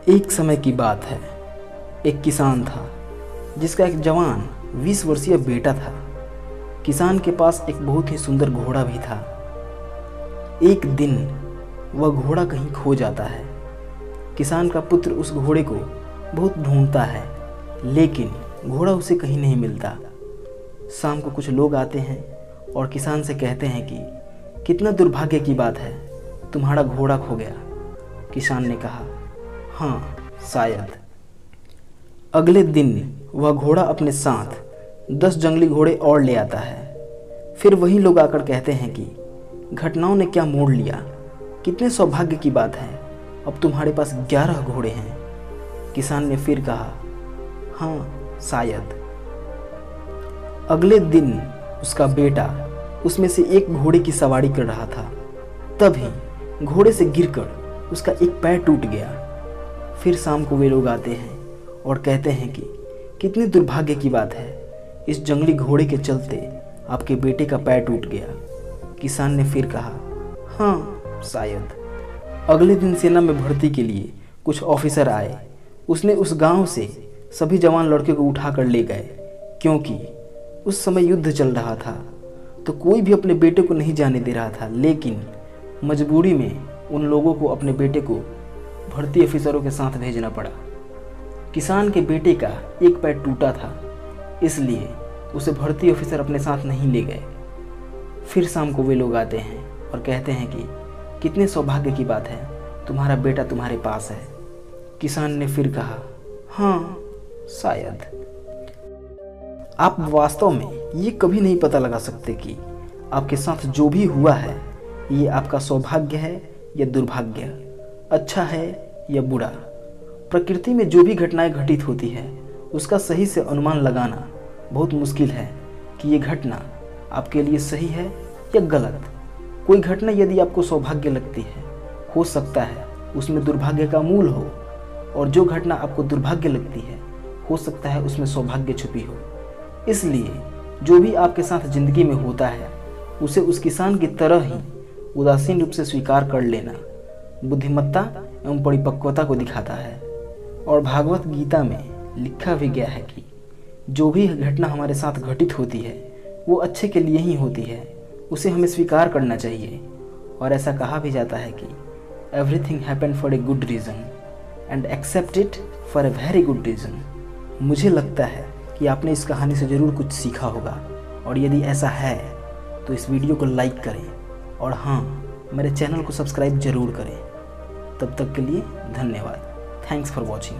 एक समय की बात है। एक किसान था जिसका एक जवान 20 वर्षीय बेटा था। किसान के पास एक बहुत ही सुंदर घोड़ा भी था। एक दिन वह घोड़ा कहीं खो जाता है। किसान का पुत्र उस घोड़े को बहुत ढूंढता है, लेकिन घोड़ा उसे कहीं नहीं मिलता। शाम को कुछ लोग आते हैं और किसान से कहते हैं कि कितना दुर्भाग्य की बात है, तुम्हारा घोड़ा खो गया। किसान ने कहा, हाँ शायद। अगले दिन वह घोड़ा अपने साथ 10 जंगली घोड़े और ले आता है। फिर वही लोग आकर कहते हैं कि घटनाओं ने क्या मोड़ लिया, कितने सौभाग्य की बात है, अब तुम्हारे पास 11 घोड़े हैं। किसान ने फिर कहा, हाँ शायद। अगले दिन उसका बेटा उसमें से एक घोड़े की सवारी कर रहा था। तभी घोड़े से गिरकर उसका एक पैर टूट गया। फिर शाम को वे लोग आते हैं और कहते हैं कि कितनी दुर्भाग्य की बात है, इस जंगली घोड़े के चलते आपके बेटे का पैर टूट गया। किसान ने फिर कहा, हाँ शायद। अगले दिन सेना में भर्ती के लिए कुछ ऑफिसर आए। उसने उस गांव से सभी जवान लड़के को उठा कर ले गए, क्योंकि उस समय युद्ध चल रहा था तो कोई भी अपने बेटे को नहीं जाने दे रहा था। लेकिन मजबूरी में उन लोगों को अपने बेटे को भर्ती अफसरों के साथ भेजना पड़ा। किसान के बेटे का एक पैर टूटा था, इसलिए उसे भर्ती अफसर अपने साथ नहीं ले गए। फिर शाम को वे लोग आते हैं और कहते हैं कि कितने सौभाग्य की बात है, तुम्हारा बेटा तुम्हारे पास है। किसान ने फिर कहा, हाँ शायद। आप वास्तव में ये कभी नहीं पता लगा सकते कि आपके साथ जो भी हुआ है ये आपका सौभाग्य है या दुर्भाग्य, अच्छा है या बुरा। प्रकृति में जो भी घटनाएं घटित होती है उसका सही से अनुमान लगाना बहुत मुश्किल है कि ये घटना आपके लिए सही है या गलत। कोई घटना यदि आपको सौभाग्य लगती है, हो सकता है उसमें दुर्भाग्य का मूल हो, और जो घटना आपको दुर्भाग्य लगती है, हो सकता है उसमें सौभाग्य छुपी हो। इसलिए जो भी आपके साथ जिंदगी में होता है उसे उस किसान की तरह ही उदासीन रूप से स्वीकार कर लेना बुद्धिमत्ता एवं परिपक्वता को दिखाता है। और भागवत गीता में लिखा भी गया है कि जो भी घटना हमारे साथ घटित होती है वो अच्छे के लिए ही होती है, उसे हमें स्वीकार करना चाहिए। और ऐसा कहा भी जाता है कि everything happen for a good reason and accept it for a very good reason. मुझे लगता है कि आपने इस कहानी से ज़रूर कुछ सीखा होगा, और यदि ऐसा है तो इस वीडियो को लाइक करें और हाँ, मेरे चैनल को सब्सक्राइब ज़रूर करें। तब तक के लिए धन्यवाद। Thanks for watching.